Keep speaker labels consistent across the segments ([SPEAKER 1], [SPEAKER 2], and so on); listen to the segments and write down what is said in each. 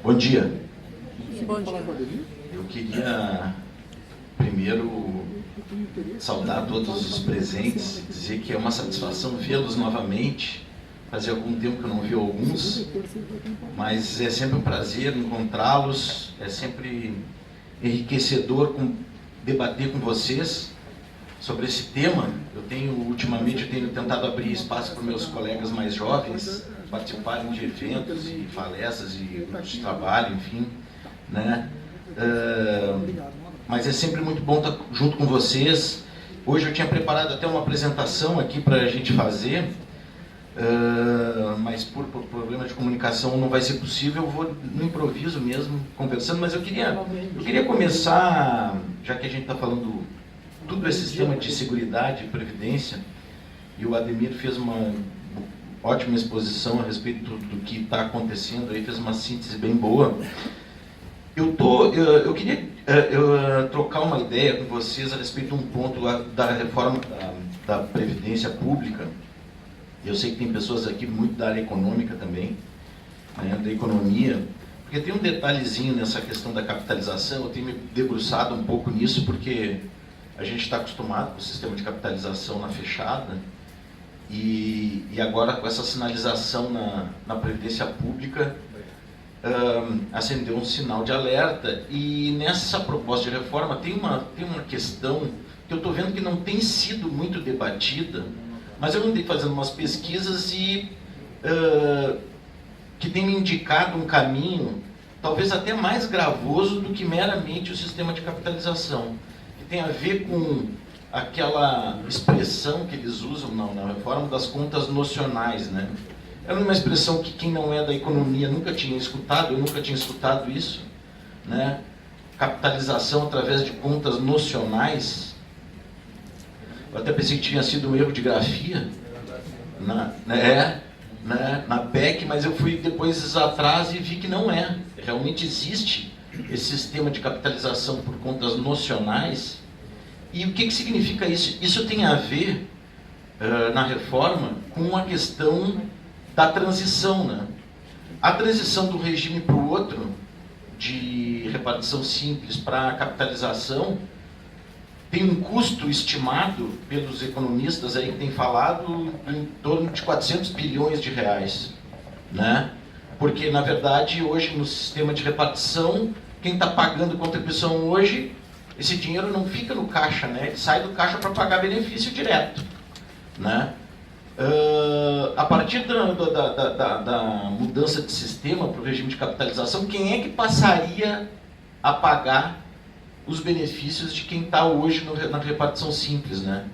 [SPEAKER 1] Bom dia.
[SPEAKER 2] Bom dia.
[SPEAKER 1] Eu queria primeiro saudar todos os presentes, dizer que é uma satisfação vê-los novamente. Fazia algum tempo que eu não vi alguns, mas é sempre um prazer encontrá-los, é sempre enriquecedor debater com vocês sobre esse tema. Ultimamente eu tenho tentado abrir espaço para meus colegas mais jovens participarem de eventos e palestras e grupos de trabalho, enfim, né? Mas é sempre muito bom estar junto com vocês. Hoje eu tinha preparado até uma apresentação aqui para a gente fazer, mas por problema de comunicação não vai ser possível. Eu vou no improviso mesmo, conversando, mas eu queria começar, já que a gente está falando tudo esse sistema de seguridade e previdência, e o Ademir fez uma ótima exposição a respeito do que está acontecendo, aí fez uma síntese bem boa. Eu queria trocar uma ideia com vocês a respeito de um ponto da reforma da Previdência Pública. Eu sei que tem pessoas aqui muito da área econômica também, né, da economia, porque tem um detalhezinho nessa questão da capitalização. Eu tenho me debruçado um pouco nisso, porque a gente está acostumado com o sistema de capitalização na fechada, e agora com essa sinalização na Previdência Pública, acendeu um sinal de alerta. E nessa proposta de reforma tem uma questão que eu estou vendo que não tem sido muito debatida, mas eu andei fazendo umas pesquisas e que tem me indicado um caminho talvez até mais gravoso do que meramente o sistema de capitalização, que tem a ver com aquela expressão que eles usam na reforma das contas nocionais, né? É uma expressão que quem não é da economia nunca tinha escutado, eu nunca tinha escutado isso, né? Capitalização através de contas nocionais. Eu até pensei que tinha sido um erro de grafia na PEC, mas eu fui depois atrás e vi que não é. Realmente existe esse sistema de capitalização por contas nocionais. E o que significa isso? Isso tem a ver, na reforma, com a questão da transição, né? A transição do regime para o outro, de repartição simples para capitalização, tem um custo estimado pelos economistas aí que têm falado em torno de 400 bilhões de reais, né? Porque, na verdade, hoje no sistema de repartição, quem está pagando contribuição hoje, esse dinheiro não fica no caixa, né? Ele sai do caixa para pagar benefício direto, né? A partir da mudança de sistema para o regime de capitalização, quem é que passaria a pagar os benefícios de quem está hoje na repartição simples, né?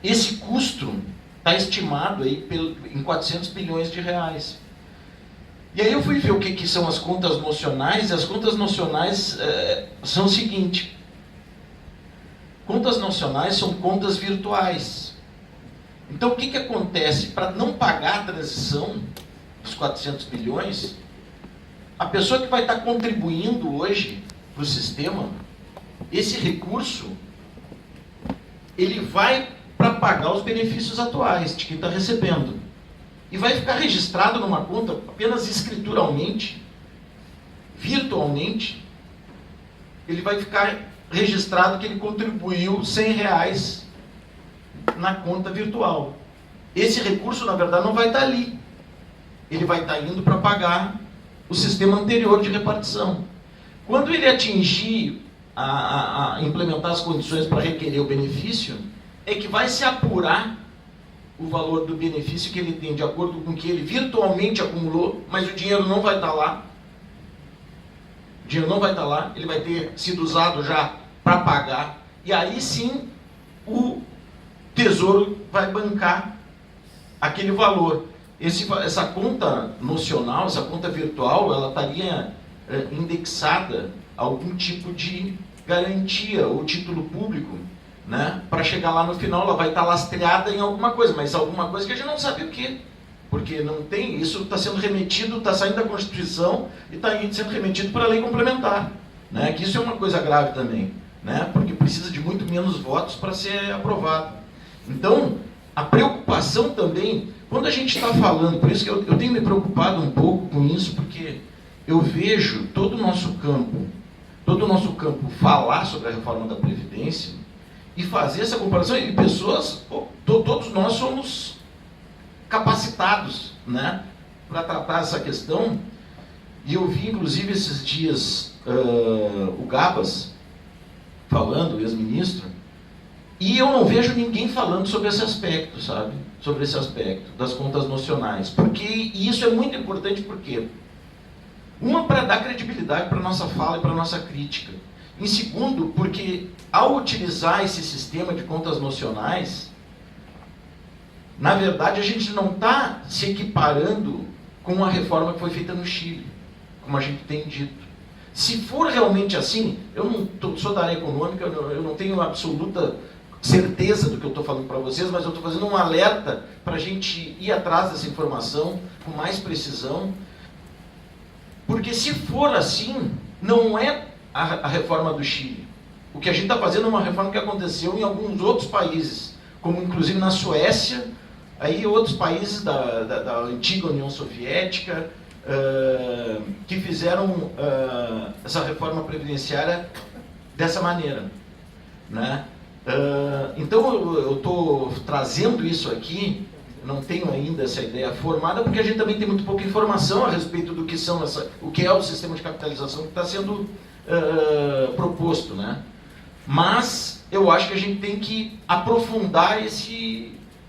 [SPEAKER 1] Esse custo está estimado aí em 400 bilhões de reais. E aí eu fui ver o que são as contas nocionais, e as contas nocionais são o seguinte: contas nocionais são contas virtuais. Então o que acontece? Para não pagar a transição dos 400 bilhões, a pessoa que vai estar contribuindo hoje para o sistema, esse recurso, ele vai para pagar os benefícios atuais de quem está recebendo. E vai ficar registrado numa conta apenas escrituralmente, virtualmente. Ele vai ficar registrado que ele contribuiu R$100 na conta virtual. Esse recurso, na verdade, não vai estar ali. Ele vai estar indo para pagar o sistema anterior de repartição. Quando ele atingir a implementar as condições para requerer o benefício, é que vai se apurar o valor do benefício que ele tem, de acordo com o que ele virtualmente acumulou, mas o dinheiro não vai estar lá. O dinheiro não vai estar lá, ele vai ter sido usado já para pagar, e aí sim o Tesouro vai bancar aquele valor. Essa conta nocional, essa conta virtual, ela estaria indexada a algum tipo de garantia ou título público, né? Para chegar lá no final, ela vai estar lastreada em alguma coisa, mas alguma coisa que a gente não sabe o que. Porque não tem, isso está sendo remetido, está saindo da Constituição e está sendo remetido para a lei complementar, né? Que isso é uma coisa grave também, né? Porque precisa de muito menos votos para ser aprovado. Então, a preocupação também quando a gente está falando, por isso que eu tenho me preocupado um pouco com isso, porque eu vejo todo o nosso campo falar sobre a reforma da Previdência e fazer essa comparação, e pessoas, todos nós somos capacitados, né, para tratar essa questão. E eu vi, inclusive, esses dias o Gabas falando, o ex-ministro, e eu não vejo ninguém falando sobre esse aspecto, sabe? Sobre esse aspecto das contas nocionais. Porque isso é muito importante, porque uma, para dar credibilidade para a nossa fala e para a nossa crítica. Em segundo, porque ao utilizar esse sistema de contas nocionais, na verdade a gente não está se equiparando com a reforma que foi feita no Chile, como a gente tem dito. Se for realmente assim, eu não sou da área econômica, eu não tenho absoluta certeza do que eu estou falando para vocês, mas eu estou fazendo um alerta para a gente ir atrás dessa informação com mais precisão, porque se for assim, não é a reforma do Chile. O que a gente está fazendo é uma reforma que aconteceu em alguns outros países, como inclusive na Suécia, aí outros países da antiga União Soviética, que fizeram essa reforma previdenciária dessa maneira, né? Então eu estou trazendo isso aqui, não tenho ainda essa ideia formada, porque a gente também tem muito pouca informação a respeito do que o que é o sistema de capitalização que está sendo proposto, né? Mas eu acho que a gente tem que aprofundar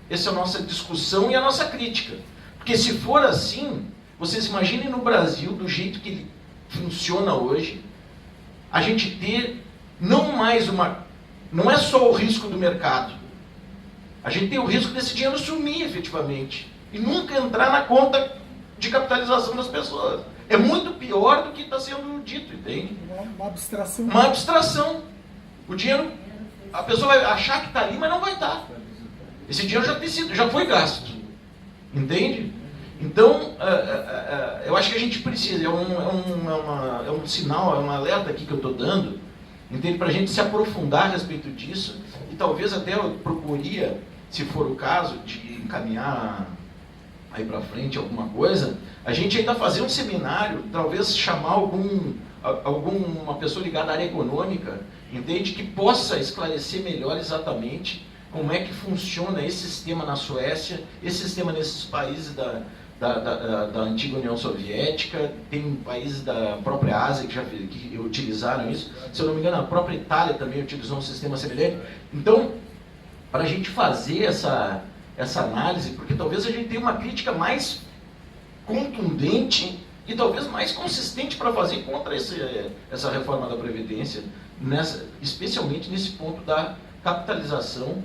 [SPEAKER 1] essa nossa discussão e a nossa crítica, porque se for assim, vocês imaginem no Brasil, do jeito que ele funciona hoje, a gente ter não é só o risco do mercado, a gente tem o risco desse dinheiro sumir efetivamente e nunca entrar na conta de capitalização das pessoas. É muito pior do que está sendo dito, entende?
[SPEAKER 2] Uma abstração.
[SPEAKER 1] Uma abstração. O dinheiro, a pessoa vai achar que está ali, mas não vai estar. Esse dinheiro já foi gasto, entende? Então, eu acho que a gente precisa, é um sinal, é um alerta aqui que eu estou dando, entende? Para a gente se aprofundar a respeito disso, e talvez até eu procuraria, se for o caso, de encaminhar aí para frente alguma coisa, a gente ainda fazer um seminário, talvez chamar alguma pessoa ligada à área econômica, entende? Que possa esclarecer melhor exatamente como é que funciona esse sistema na Suécia, esse sistema nesses países da antiga União Soviética, tem países da própria Ásia que utilizaram isso. Se eu não me engano, a própria Itália também utilizou um sistema semelhante. Então, para a gente fazer essa análise, porque talvez a gente tenha uma crítica mais contundente e talvez mais consistente para fazer contra essa reforma da Previdência, especialmente nesse ponto da capitalização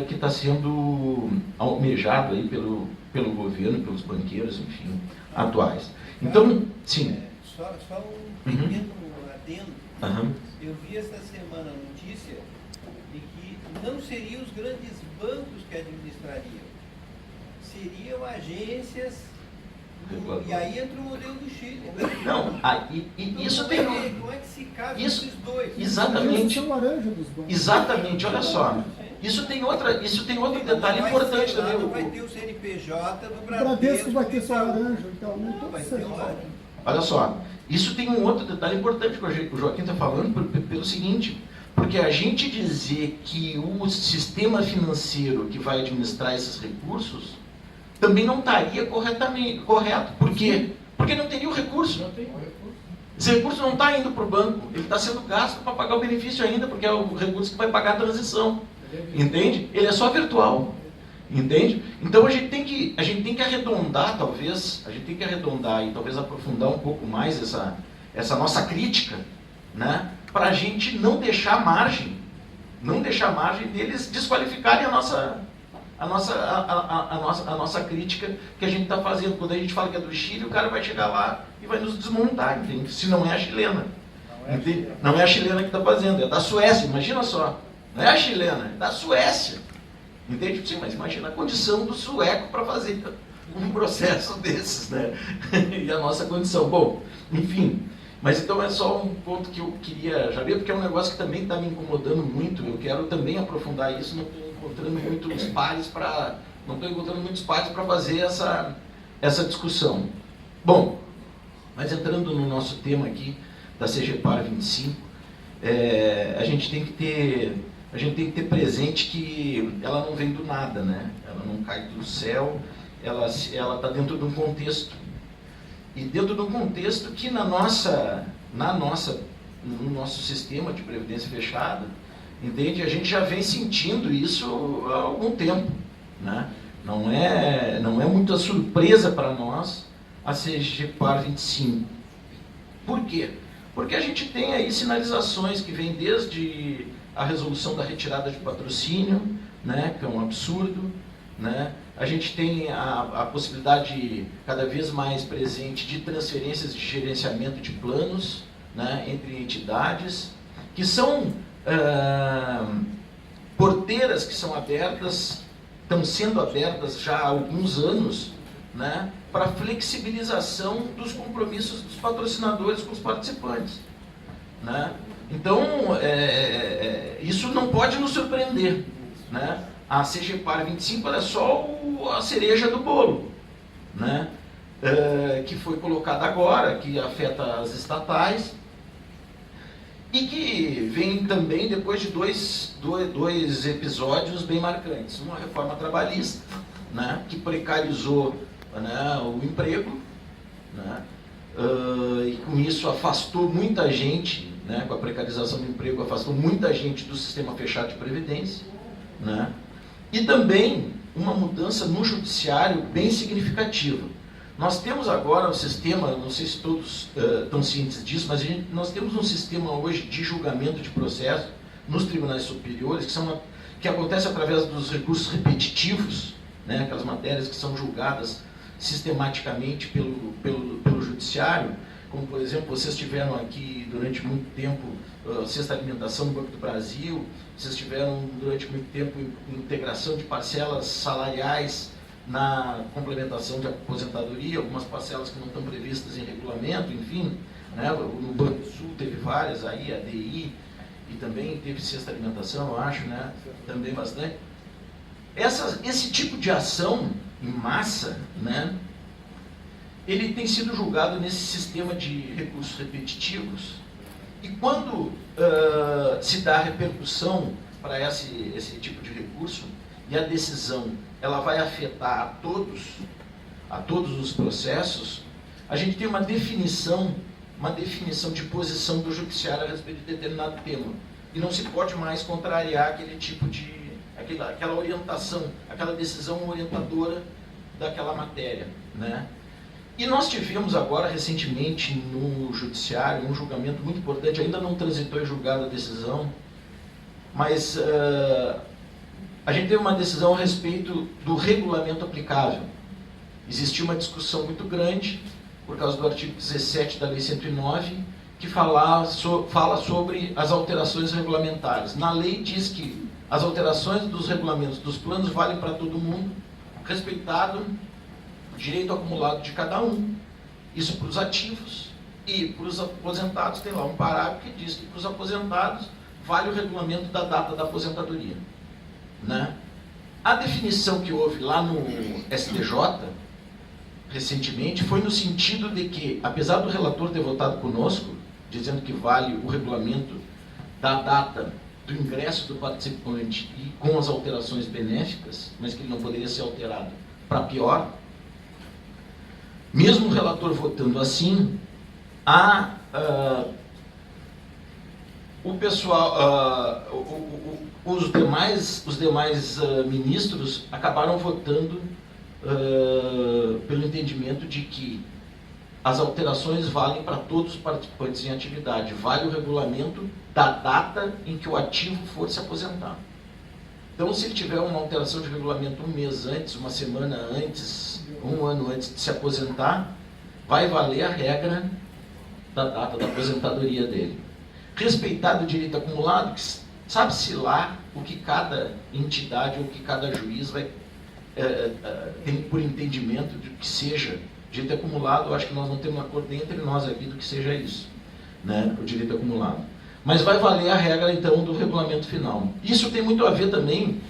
[SPEAKER 1] que está sendo almejado aí pelo governo, pelos banqueiros, enfim, atuais. Então, sim.
[SPEAKER 3] Só um pequeno adendo.
[SPEAKER 1] Uhum.
[SPEAKER 3] Eu vi esta semana a notícia de que não seriam os grandes bancos que administrariam, seriam agências. E aí entra o modelo do Chile.
[SPEAKER 1] Não, isso tem.
[SPEAKER 3] Como é que se casa esses dois?
[SPEAKER 1] Exatamente.
[SPEAKER 2] Laranja dos bancos.
[SPEAKER 1] Exatamente, olha só. Isso tem outro detalhe importante também.
[SPEAKER 3] Não vai ter o CNPJ do
[SPEAKER 2] O
[SPEAKER 3] Bradesco.
[SPEAKER 2] Bradesco vai ter só laranja, então não
[SPEAKER 3] Não, vai
[SPEAKER 2] sei.
[SPEAKER 3] ter laranja.
[SPEAKER 1] Olha só, isso tem um outro detalhe importante que o Joaquim está falando pelo seguinte, porque a gente dizer que o sistema financeiro que vai administrar esses recursos também não estaria correto. Por quê? Porque não teria o recurso.
[SPEAKER 4] Não tem o recurso.
[SPEAKER 1] Esse recurso não está indo para o banco, ele está sendo gasto para pagar o benefício ainda, porque é o recurso que vai pagar a transição. Entende? Ele é só virtual. Entende? Então a gente tem que arredondar, talvez, e talvez aprofundar um pouco mais essa nossa crítica, né? Para a gente não deixar margem deles desqualificarem a nossa crítica que a gente está fazendo. Quando a gente fala que é do Chile, o cara vai chegar lá e vai nos desmontar, entende? Se não é a chilena. Não é a chilena que está fazendo, é da Suécia, imagina só. Não é a chilena, é da Suécia. Entende? Sim, mas imagina a condição do sueco para fazer um processo desses, né? E a nossa condição. Bom, enfim. Mas então é só um ponto que eu queria já ver, porque é um negócio que também está me incomodando muito. Eu quero também aprofundar isso, não estou encontrando muitos pares para Não estou encontrando muito espaço para fazer essa discussão. Bom, mas entrando no nosso tema aqui, da CGPAR 25, a gente tem que ter presente que ela não vem do nada, né? Ela não cai do céu, ela está dentro de um contexto. E dentro de um contexto que no nosso sistema de previdência fechada, entende? A gente já vem sentindo isso há algum tempo, né? Não é muita surpresa para nós a CGPAR 25. Por quê? Porque a gente tem aí sinalizações que vêm desde a resolução da retirada de patrocínio, né, que é um absurdo, né? A gente tem a possibilidade cada vez mais presente de transferências de gerenciamento de planos, né, entre entidades, que são porteiras que são abertas, estão sendo abertas já há alguns anos, né, para flexibilização dos compromissos dos patrocinadores com os participantes, né? Então, isso não pode nos surpreender, né? A CGPAR 25 é só a cereja do bolo, né? Que foi colocada agora, que afeta as estatais, e que vem também depois de dois episódios bem marcantes. Uma reforma trabalhista, né, que precarizou, né, o emprego, né, e com isso afastou muita gente, né, com a precarização do emprego, afastou muita gente do sistema fechado de previdência, né, e também uma mudança no judiciário bem significativa. Nós temos agora um sistema, não sei se todos estão cientes disso, mas nós temos um sistema hoje de julgamento de processo nos tribunais superiores, que acontece através dos recursos repetitivos, né, aquelas matérias que são julgadas sistematicamente pelo judiciário, como, por exemplo, vocês tiveram aqui durante muito tempo cesta alimentação no Banco do Brasil, vocês tiveram durante muito tempo integração de parcelas salariais na complementação de aposentadoria, algumas parcelas que não estão previstas em regulamento, enfim, né? No Banco do Sul teve várias aí, a DI, e também teve cesta alimentação, eu acho, né? Também bastante. Esse tipo de ação em massa, né, ele tem sido julgado nesse sistema de recursos repetitivos, e quando se dá repercussão para esse tipo de recurso, e a decisão ela vai afetar a todos os processos, a gente tem uma definição de posição do judiciário a respeito de determinado tema, e não se pode mais contrariar aquela orientação, aquela decisão orientadora daquela matéria, né? E nós tivemos agora, recentemente, no judiciário, um julgamento muito importante, ainda não transitou em julgado a decisão, mas a gente teve uma decisão a respeito do regulamento aplicável. Existiu uma discussão muito grande, por causa do artigo 17 da Lei 109, que fala sobre as alterações regulamentares. Na lei diz que as alterações dos regulamentos dos planos valem para todo mundo, respeitado o direito acumulado de cada um. Isso para os ativos. E para os aposentados tem lá um parágrafo que diz que para os aposentados vale o regulamento da data da aposentadoria, né? A definição que houve lá no STJ, recentemente, foi no sentido de que, apesar do relator ter votado conosco, dizendo que vale o regulamento da data do ingresso do participante e com as alterações benéficas, mas que ele não poderia ser alterado para pior, mesmo o relator votando assim, o pessoal, os demais ministros acabaram votando pelo entendimento de que as alterações valem para todos os participantes em atividade, vale o regulamento da data em que o ativo for se aposentar. Então, se ele tiver uma alteração de regulamento um mês antes, uma semana antes, um ano antes de se aposentar, vai valer a regra da data da aposentadoria dele. Respeitado o direito acumulado, sabe-se lá o que cada entidade ou o que cada juiz vai tem por entendimento de que seja direito acumulado. Eu acho que nós não temos um acordo nem entre nós aqui do que seja isso, né, o direito acumulado. Mas vai valer a regra, então, do regulamento final. Isso tem muito a ver também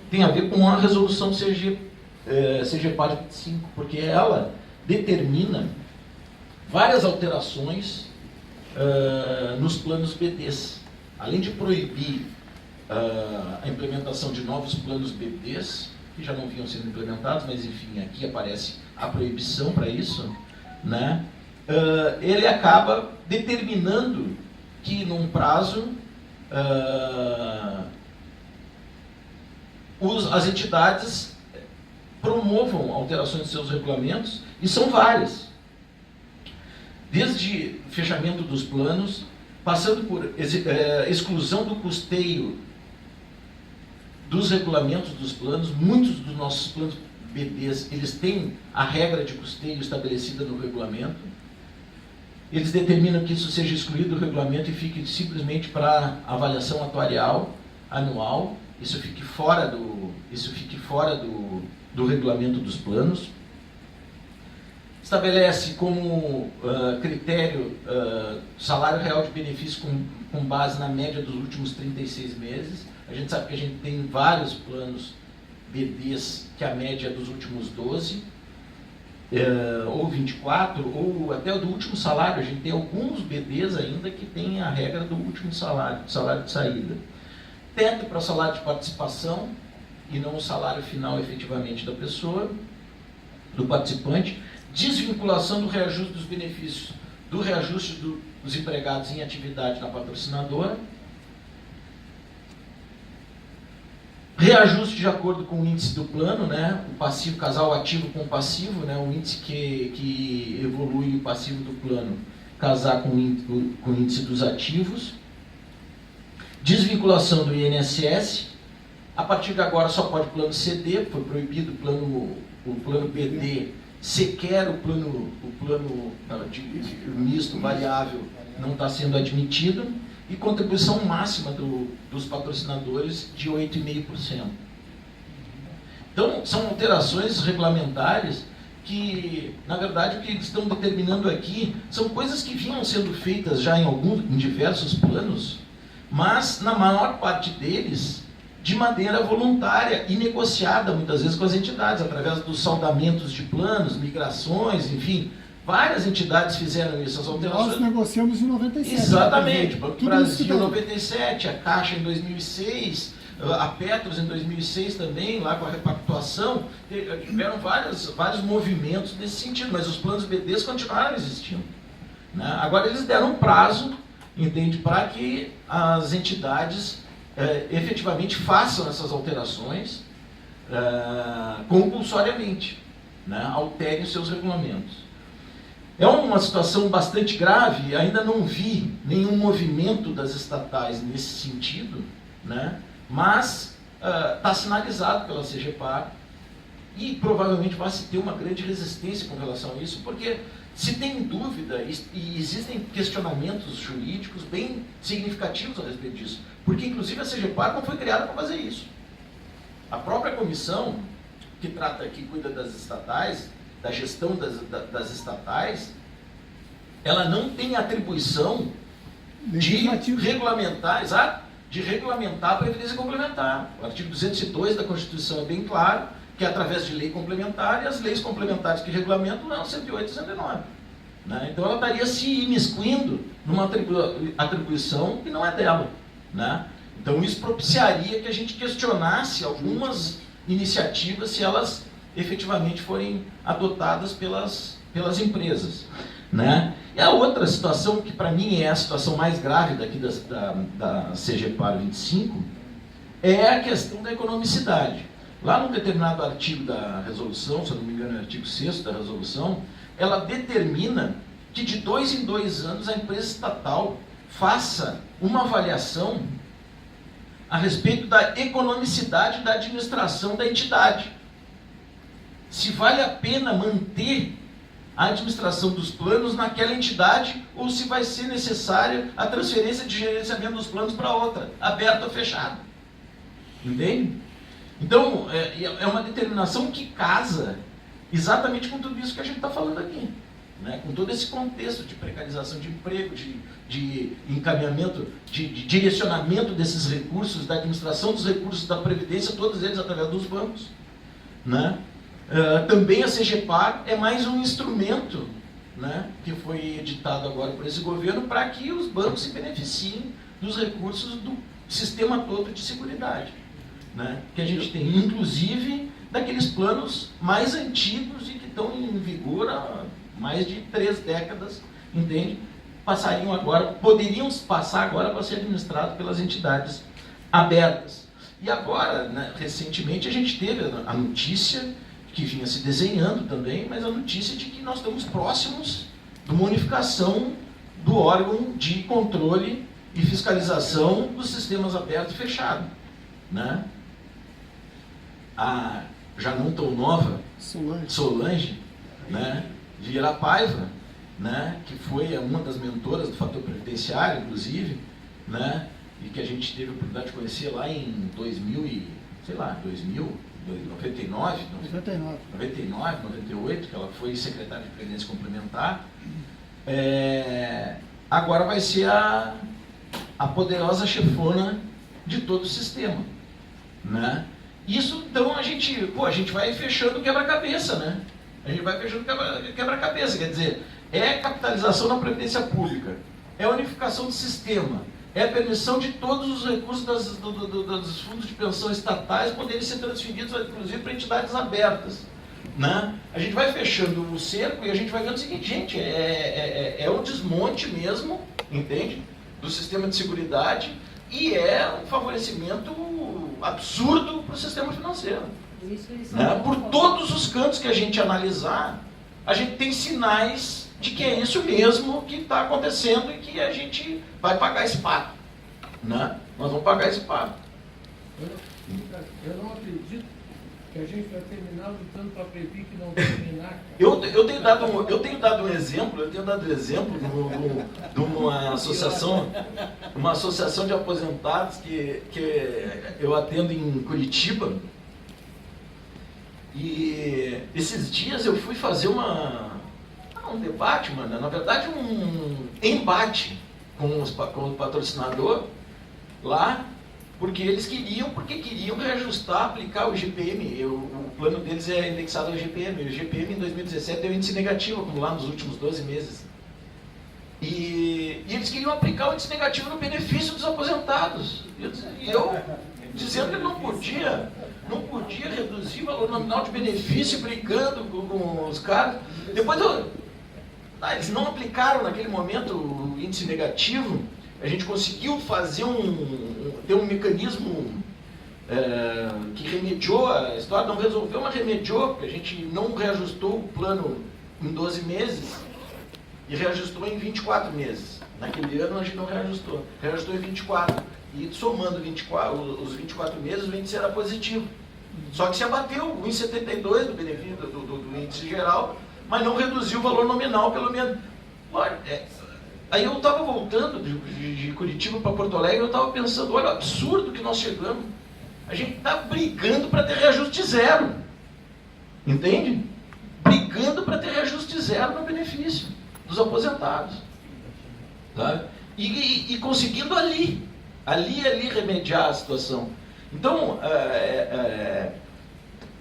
[SPEAKER 1] tem a ver com a resolução CGPAR 25, porque ela determina várias alterações nos planos BDs. Além de proibir a implementação de novos planos BDs, que já não vinham sendo implementados, mas enfim, aqui aparece a proibição para isso, né? Ele acaba determinando que num prazo as entidades promovam alterações de seus regulamentos, e são várias. Desde fechamento dos planos, passando por exclusão do custeio dos regulamentos dos planos. Muitos dos nossos planos BDs, eles têm a regra de custeio estabelecida no regulamento. Eles determinam que isso seja excluído do regulamento e fique simplesmente para avaliação atuarial anual. Isso fique fora do regulamento dos planos. Estabelece como critério salário real de benefício com base na média dos últimos 36 meses. A gente sabe que a gente tem vários planos BDs que a média é dos últimos 12, ou 24, ou até o do último salário. A gente tem alguns BDs ainda que tem a regra do último salário de saída. Teto para salário de participação, e não o salário final efetivamente da pessoa, do participante. Desvinculação do reajuste dos benefícios, do reajuste dos empregados em atividade na patrocinadora. Reajuste de acordo com o índice do plano, né? O passivo, casal ativo com o passivo, né? O índice que evolui o passivo do plano, casar com o índice dos ativos. Desvinculação do INSS. A partir de agora só pode plano CD, foi proibido o plano BD, sequer o plano misto variável não está sendo admitido, e contribuição máxima dos patrocinadores de 8,5%. Então, são alterações regulamentares que, na verdade, o que eles estão determinando aqui são coisas que vinham sendo feitas já em diversos planos, mas, na maior parte deles, de maneira voluntária e negociada, muitas vezes, com as entidades, através dos saldamentos de planos, migrações, enfim. Várias entidades fizeram isso, as alterações.
[SPEAKER 2] Nós negociamos em 97.
[SPEAKER 1] Exatamente, o Banco do Brasil em
[SPEAKER 2] em
[SPEAKER 1] 97, a Caixa em 2006, a Petros em 2006 também, lá com a repactuação. Tiveram vários movimentos nesse sentido, mas os planos BDs continuaram existindo, né? Agora eles deram um prazo, entende, para que as entidades efetivamente façam essas alterações compulsoriamente, né? Alterem os seus regulamentos. É uma situação bastante grave, ainda não vi nenhum movimento das estatais nesse sentido, né? Mas está sinalizado pela CGPAR e provavelmente vai se ter uma grande resistência com relação a isso, porque se tem dúvida e existem questionamentos jurídicos bem significativos a respeito disso, porque inclusive a CGPAR não foi criada para fazer isso. A própria comissão que cuida das estatais, da gestão das estatais, ela não tem atribuição de regulamentar, a previdência complementar. O artigo 202 da Constituição é bem claro que é através de lei complementar, e as leis complementares que regulamentam não 108 e 109. Né? Então ela estaria se imiscuindo numa atribuição que não é dela. Né? Então isso propiciaria que a gente questionasse algumas iniciativas se elas efetivamente forem adotadas pelas empresas. Né? E a outra situação, que para mim é a situação mais grave daqui da CGPAR 25, é a questão da economicidade. Lá num determinado artigo da resolução, se eu não me engano é o artigo 6º da resolução, ela determina que de 2 em 2 anos a empresa estatal faça uma avaliação a respeito da economicidade da administração da entidade. Se vale a pena manter a administração dos planos naquela entidade ou se vai ser necessária a transferência de gerenciamento dos planos para outra, aberta ou fechada. Entende? Então, é uma determinação que casa exatamente com tudo isso que a gente está falando aqui. né? Com todo esse contexto de precarização de emprego, de encaminhamento, de direcionamento desses recursos, da administração dos recursos da Previdência, todos eles através dos bancos, né? Também a CGPAR é mais um instrumento, né, que foi editado agora por esse governo para que os bancos se beneficiem dos recursos do sistema todo de seguridade, né, que a gente tem, inclusive daqueles planos mais antigos e que estão em vigor há mais de 3 décadas, entende? Poderiam passar agora para ser administrados pelas entidades abertas. E agora, né, recentemente, a gente teve a notícia que vinha se desenhando também, mas a notícia de que nós estamos próximos de uma unificação do órgão de controle e fiscalização dos sistemas abertos e fechados, né? A já não tão nova Solange, né, Vieira Paiva, né, que foi uma das mentoras do fator previdenciário, inclusive, né, e que a gente teve a oportunidade de conhecer lá em 99, 98, que ela foi secretária de Previdência Complementar, agora vai ser a poderosa chefona de todo o sistema, né? Isso, então, a gente vai fechando o quebra-cabeça, né? A gente vai fechando o quebra-cabeça, quer dizer, é capitalização na Previdência Pública, é unificação do sistema, é a permissão de todos os recursos dos fundos de pensão estatais poderem ser transferidos, inclusive, para entidades abertas, né? A gente vai fechando o cerco e a gente vai vendo o seguinte, gente, é um desmonte mesmo, entende? Do sistema de seguridade e é um favorecimento absurdo para o sistema financeiro. Né? Por todos os cantos que a gente analisar, a gente tem sinais de que é isso mesmo que está acontecendo e que a gente vai pagar esse pato, né? Nós vamos pagar esse pato.
[SPEAKER 4] Eu não acredito que a gente vai terminar lutando para prever que não vai terminar. Cara.
[SPEAKER 1] Eu tenho dado um exemplo de uma associação de aposentados que eu atendo em Curitiba. E esses dias eu fui fazer um debate, na verdade um embate com o patrocinador lá, porque eles queriam reajustar, aplicar o IGPM. O plano deles é indexado ao IGPM. O IGPM em 2017 deu índice negativo acumulado nos últimos 12 meses. E eles queriam aplicar o índice negativo no benefício dos aposentados. E eu dizendo que não podia reduzir o valor nominal de benefício, brigando com os caras. Depois eles não aplicaram naquele momento o índice negativo. A gente conseguiu fazer ter um mecanismo que remediou a história, não resolveu, mas remediou, porque a gente não reajustou o plano em 12 meses e reajustou em 24 meses. Naquele ano a gente não reajustou em 24. E somando os 24 meses, o índice era positivo. Só que se abateu o 1,72 do benefício do índice geral, mas não reduziu o valor nominal, pelo menos. Aí eu estava voltando de Curitiba para Porto Alegre, eu estava pensando, olha o absurdo que nós chegamos. A gente está brigando para ter reajuste zero. Entende? Brigando para ter reajuste zero no benefício dos aposentados. Tá? E conseguindo ali remediar a situação. Então,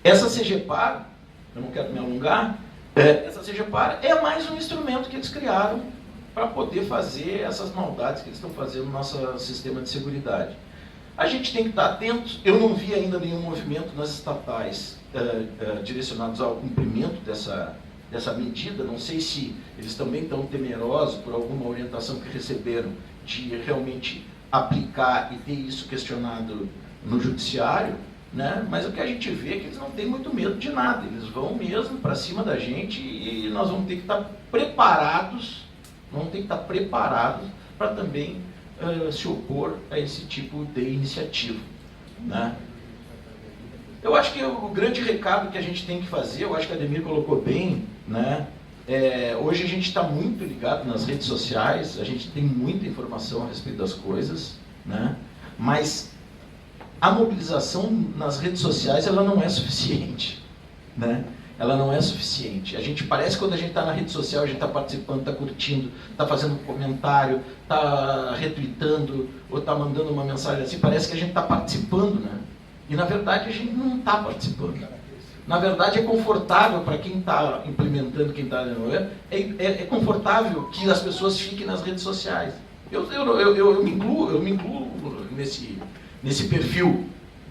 [SPEAKER 1] essa CGPAR, eu não quero me alongar, essa CGPAR é mais um instrumento que eles criaram para poder fazer essas maldades que eles estão fazendo no nosso sistema de seguridade. A gente tem que estar atentos. Eu não vi ainda nenhum movimento nas estatais direcionados ao cumprimento dessa medida. Não sei se eles também estão temerosos por alguma orientação que receberam de realmente aplicar e ter isso questionado no judiciário, né? Mas o que a gente vê é que eles não têm muito medo de nada. Eles vão mesmo para cima da gente e nós vamos ter que estar preparados. Vamos ter que estar preparados para também se opor a esse tipo de iniciativa, né? Eu acho que o grande recado que a gente tem que fazer, eu acho que a Ademir colocou bem, né? Hoje a gente está muito ligado nas redes sociais, a gente tem muita informação a respeito das coisas, né? Mas a mobilização nas redes sociais ela não é suficiente, né? ela não é suficiente. A gente parece que quando a gente está na rede social, a gente está participando, está curtindo, está fazendo um comentário, está retweetando, ou está mandando uma mensagem assim, parece que a gente está participando, né? E na verdade a gente não está participando. Na verdade é confortável para quem está implementando, quem está... É confortável que as pessoas fiquem nas redes sociais. Eu me incluo nesse perfil,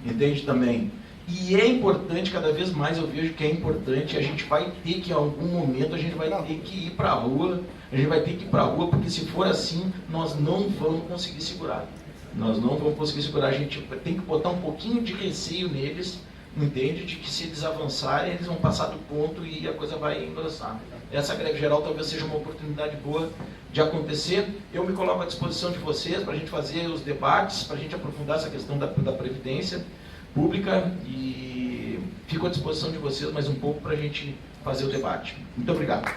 [SPEAKER 1] entende também? E é importante, cada vez mais eu vejo que é importante, a gente vai ter que, em algum momento, a gente vai ter que ir para a rua, porque se for assim, nós não vamos conseguir segurar. A gente tem que botar um pouquinho de receio neles, entende? De que se eles avançarem, eles vão passar do ponto e a coisa vai engrossar. Essa greve geral talvez seja uma oportunidade boa de acontecer. Eu me coloco à disposição de vocês para a gente fazer os debates, para a gente aprofundar essa questão da Previdência Pública e fico à disposição de vocês mais um pouco para a gente fazer o debate. Muito obrigado.